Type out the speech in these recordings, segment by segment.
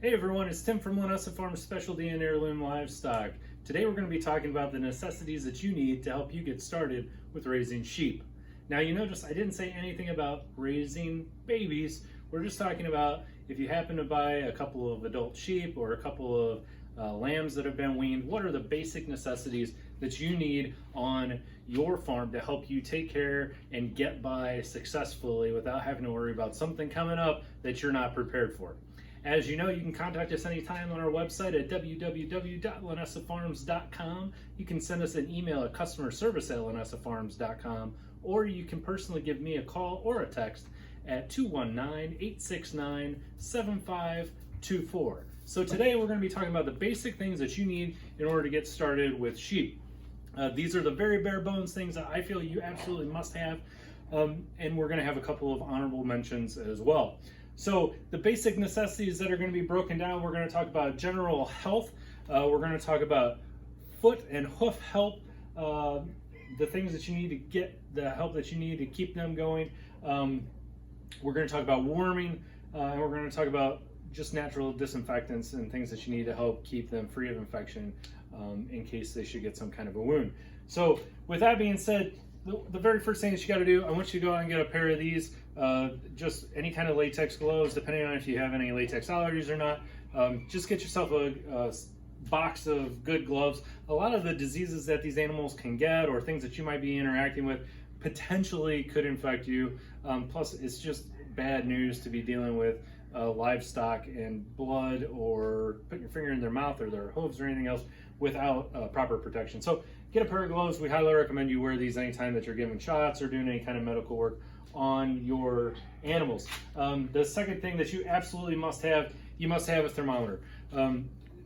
Hey everyone, it's Tim from Lanessa Farms Specialty and Heirloom Livestock. Today we're going to be talking about the necessities that you need to help you get started with raising sheep. Now you notice I didn't say anything about raising babies. We're just talking about if you happen to buy a couple of adult sheep or a couple of lambs that have been weaned, what are the basic necessities that you need on your farm to help you take care and get by successfully without having to worry about something coming up that you're not prepared for. As you know, you can contact us anytime on our website at www.lanessafarms.com. You can send us an email at customerservice@lanessafarms.com, or you can personally give me a call or a text at 219-869-7524. So today we're going to be talking about the basic things that you need in order to get started with sheep. These are the very bare bones things that I feel you absolutely must have, and we're going to have a couple of honorable mentions as well. So the basic necessities that are going to be broken down, we're going to talk about general health, we're going to talk about foot and hoof health, the things that you need to get, the help that you need to keep them going. We're going to talk about warming, and we're going to talk about just natural disinfectants and things that you need to help keep them free of infection in case they should get some kind of a wound. So with that being said, the very first thing that you got to do, I want you to go out and get a pair of these, just any kind of latex gloves, depending on if you have any latex allergies or not. Just get yourself a box of good gloves. A lot of the diseases that these animals can get or things that you might be interacting with potentially could infect you. Plus, it's just bad news to be dealing with livestock and blood or putting your finger in their mouth or their hooves or anything else without proper protection. So get a pair of gloves. We highly recommend you wear these anytime that you're giving shots or doing any kind of medical work on your animals. The second thing that you absolutely must have, you must have a thermometer.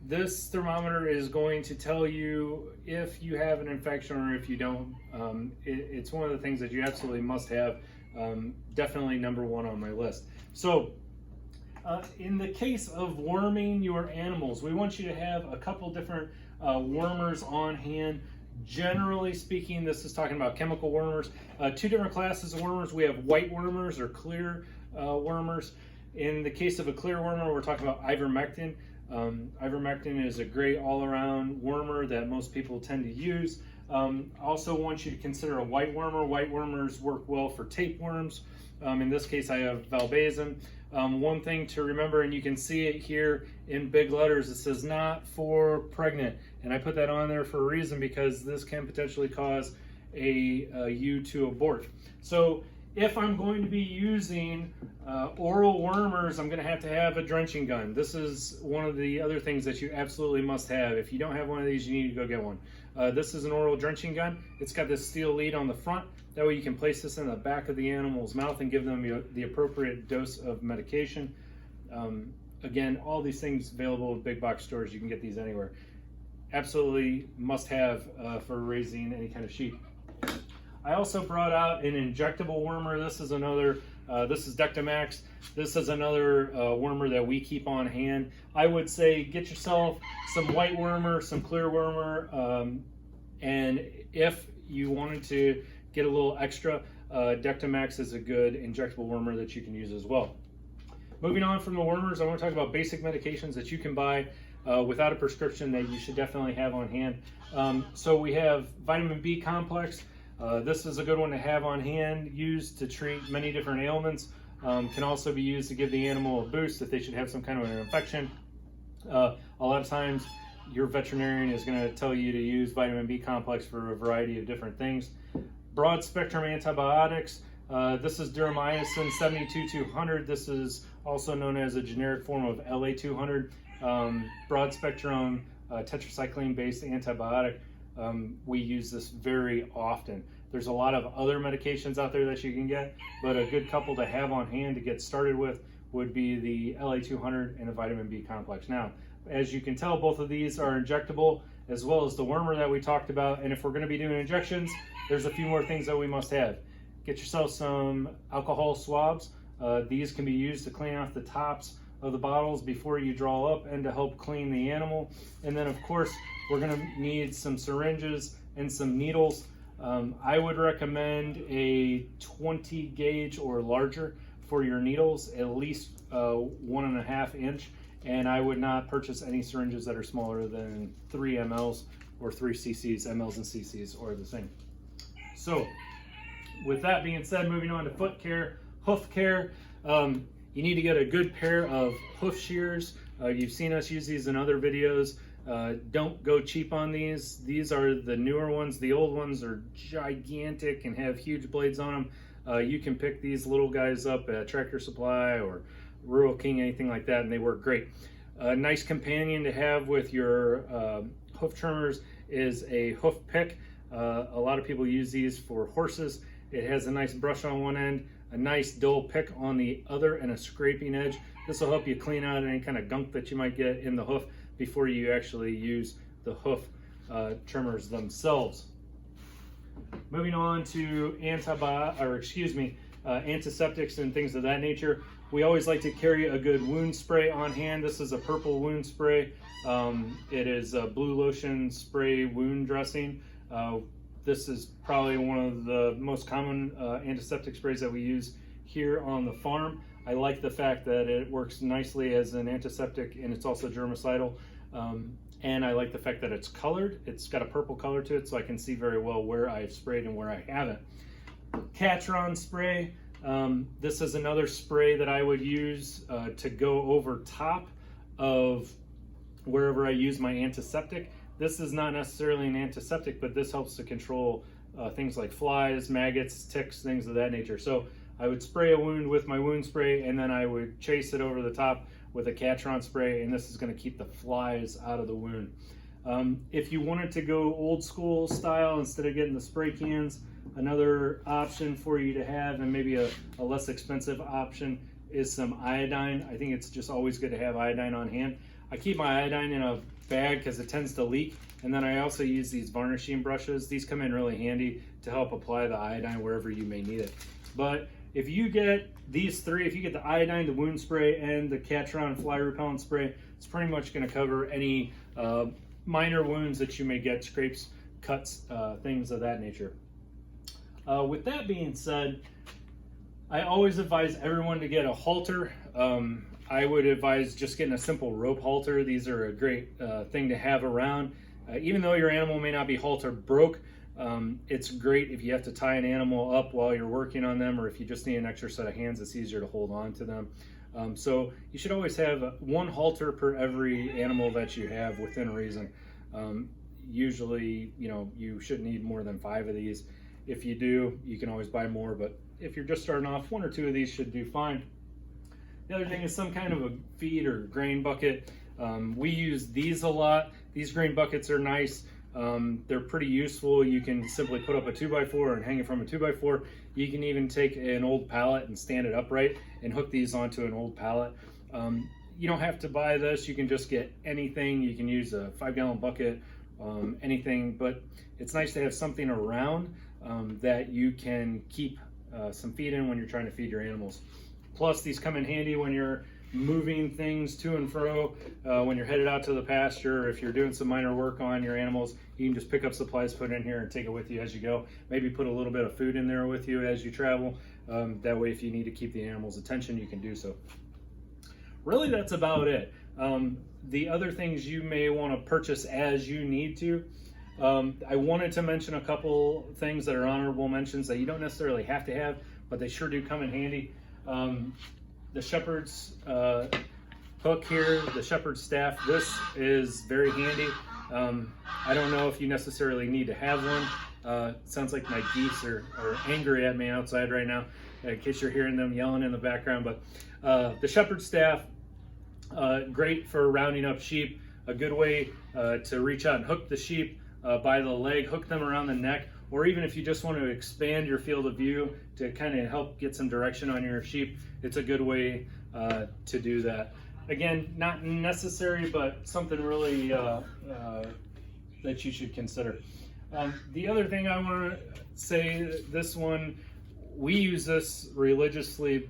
This thermometer is going to tell you if you have an infection or if you don't. It's one of the things that you absolutely must have. Definitely number one on my list. So in the case of worming your animals, we want you to have a couple different wormers on hand. Generally speaking, this is talking about chemical wormers. Two different classes of wormers. We have white wormers or clear wormers. In the case of a clear wormer, we're talking about ivermectin. Ivermectin is a great all-around wormer that most people tend to use. Also want you to consider a white wormer. White wormers work well for tapeworms. In this case, I have valbazen. One thing to remember, and you can see it here in big letters, it says not for pregnant. And I put that on there for a reason because this can potentially cause a ewe to abort. So if I'm going to be using oral wormers, I'm going to have a drenching gun. This is one of the other things that you absolutely must have. If you don't have one of these, you need to go get one. This is an oral drenching gun. It's got this steel lead on the front. That way you can place this in the back of the animal's mouth and give them the appropriate dose of medication. Again, all these things available at big box stores. You can get these anywhere. Absolutely must have for raising any kind of sheep. I also brought out an injectable wormer. This is another, this is Dectomax. This is another wormer that we keep on hand. I would say get yourself some white wormer, some clear wormer, and if you wanted to get a little extra, Dectomax is a good injectable wormer that you can use as well. Moving on from the wormers, I want to talk about basic medications that you can buy without a prescription that you should definitely have on hand. So we have vitamin B complex. This is a good one to have on hand, used to treat many different ailments. Can also be used to give the animal a boost if they should have some kind of an infection. A lot of times your veterinarian is going to tell you to use vitamin B complex for a variety of different things. Broad spectrum antibiotics. This is Deworming 72200. This is also known as a generic form of LA200. Broad spectrum tetracycline based antibiotic. We use this very often. There's a lot of other medications out there that you can get, but a good couple to have on hand to get started with would be the LA200 and a vitamin B complex. Now, as you can tell, both of these are injectable, as well as the wormer that we talked about. And if we're going to be doing injections, there's a few more things that we must have. Get yourself some alcohol swabs. These can be used to clean off the tops of the bottles before you draw up and to help clean the animal. And then of course, we're going to need some syringes and some needles. I would recommend a 20 gauge or larger for your needles, at least 1.5 inch. and I would not purchase any syringes that are smaller than 3 mLs or 3 cc's. mLs and cc's are the same. So with that being said, moving on to foot care, hoof care. You need to get a good pair of hoof shears. You've seen us use these in other videos. Don't go cheap on these. These are the newer ones. The old ones are gigantic and have huge blades on them. You can pick these little guys up at Tractor Supply or Rural King, anything like that, and they work great. A nice companion to have with your hoof trimmers is a hoof pick. A lot of people use these for horses. It has a nice brush on one end, a nice dull pick on the other, and a scraping edge. This will help you clean out any kind of gunk that you might get in the hoof before you actually use the hoof trimmers themselves. Moving on to antiseptics and things of that nature. We always like to carry a good wound spray on hand. This is a purple wound spray. It is a blue lotion spray wound dressing. This is probably one of the most common antiseptic sprays that we use here on the farm. I like the fact that it works nicely as an antiseptic, and it's also germicidal. And I like the fact that it's colored. It's got a purple color to it, so I can see very well where I've sprayed and where I haven't. Catron spray. This is another spray that I would use to go over top of wherever I use my antiseptic. This is not necessarily an antiseptic, but this helps to control things like flies, maggots, ticks, things of that nature. So I would spray a wound with my wound spray, and then I would chase it over the top with a Catron spray, and this is going to keep the flies out of the wound. If you wanted to go old school style, instead of getting the spray cans, another option for you to have, and maybe a less expensive option, is some iodine. I think it's just always good to have iodine on hand. I keep my iodine in a bag because it tends to leak, and then I also use these varnishing brushes. These come in really handy to help apply the iodine wherever you may need it. But if you get these three, if you get the iodine, the wound spray, and the Catron fly repellent spray, it's pretty much going to cover any minor wounds that you may get, scrapes, cuts, things of that nature. With that being said, I always advise everyone to get a halter. I would advise just getting a simple rope halter. These are a great thing to have around. Even though your animal may not be halter broke, it's great if you have to tie an animal up while you're working on them, or if you just need an extra set of hands, it's easier to hold on to them. So you should always have one halter per every animal that you have within reason. Usually, you shouldn't need more than 5 of these. If you do, you can always buy more, but if you're just starting off, 1 or 2 of these should do fine. The other thing is some kind of a feed or grain bucket. We use these a lot. These grain buckets are nice. They're pretty useful. You can simply put up a 2x4 and hang it from a 2x4. You can even take an old pallet and stand it upright and hook these onto an old pallet. You don't have to buy this. You can just get anything. You can use a 5-gallon bucket, anything, but it's nice to have something around that you can keep some feed in when you're trying to feed your animals. Plus, these come in handy when you're moving things to and fro, when you're headed out to the pasture, or if you're doing some minor work on your animals, you can just pick up supplies, put it in here, and take it with you as you go. Maybe put a little bit of food in there with you as you travel. That way, if you need to keep the animal's attention, you can do so. Really, that's about it. The other things you may want to purchase as you need to. I wanted to mention a couple things that are honorable mentions that you don't necessarily have to have, but they sure do come in handy. The shepherd's hook here, the shepherd's staff, this is very handy. I don't know if you necessarily need to have one. Sounds like my geese are angry at me outside right now, in case you're hearing them yelling in the background. But the shepherd's staff, great for rounding up sheep, a good way to reach out and hook the sheep by the leg, hook them around the neck, or even if you just want to expand your field of view to kind of help get some direction on your sheep, it's a good way to do that. Again, not necessary, but something really that you should consider. The other thing I want to say, this one, we use this religiously,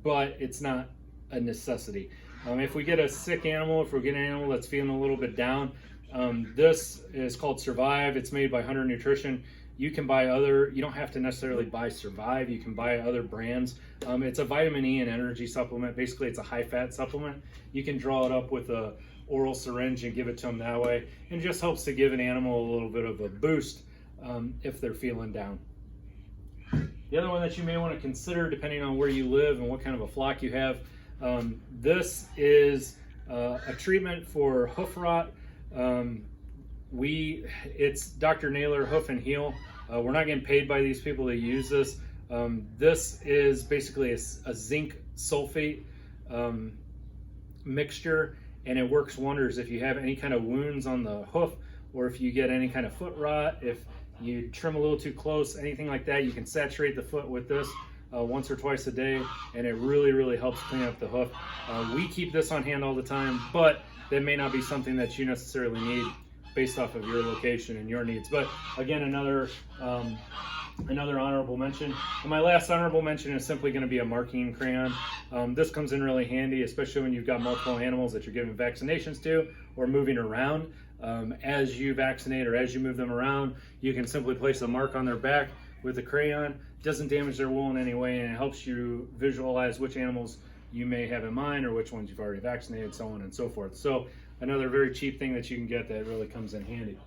but it's not a necessity. If we get a sick animal, if we get an animal that's feeling a little bit down, this is called Survive. It's made by Hunter Nutrition. you can buy other, you don't have to necessarily buy Survive, you can buy other brands. It's a vitamin E and energy supplement. Basically, it's a high-fat supplement. You can draw it up with a oral syringe and give it to them that way. And it just helps to give an animal a little bit of a boost if they're feeling down. The other one that you may want to consider, depending on where you live and what kind of a flock you have, this is a treatment for hoof rot. It's Dr. Naylor Hoof and Heel. We're not getting paid by these people to use this. This is basically a zinc sulfate mixture, and it works wonders if you have any kind of wounds on the hoof, or if you get any kind of foot rot, if you trim a little too close, anything like that. You can saturate the foot with this once or twice a day, and it really helps clean up the hoof. We keep this on hand all the time, but that may not be something that you necessarily need based off of your location and your needs. But again, another honorable mention. And my last honorable mention is simply going to be a marking crayon. This comes in really handy, especially when you've got multiple animals that you're giving vaccinations to or moving around. As you vaccinate or as you move them around, you can simply place a mark on their back with a crayon. It doesn't damage their wool in any way, and it helps you visualize which animals you may have in mind or which ones you've already vaccinated, so on and so forth. So another very cheap thing that you can get that really comes in handy.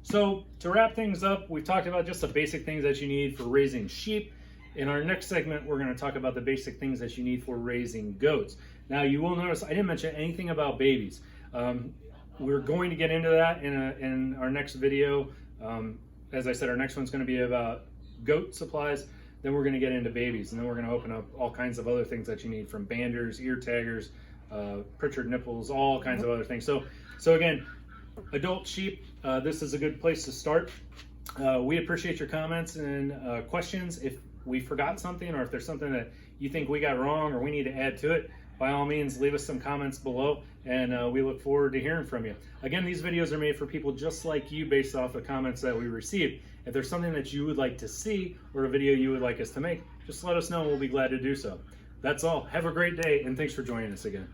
So to wrap things up, we've talked about just the basic things that you need for raising sheep. In our next segment, we're going to talk about the basic things that you need for raising goats. Now, you will notice I didn't mention anything about babies. We're going to get into that in our next video. As I said, our next one's going to be about goat supplies. Then we're going to get into babies, and then we're going to open up all kinds of other things that you need, from banders, ear taggers, Pritchard nipples, all kinds of other things. So again, adult sheep, this is a good place to start. We appreciate your comments and questions. If we forgot something, or if there's something that you think we got wrong or we need to add to it, by all means, leave us some comments below, and we look forward to hearing from you. Again, these videos are made for people just like you based off the comments that we received. If there's something that you would like to see or a video you would like us to make, just let us know and we'll be glad to do so. That's all. Have a great day, and thanks for joining us again.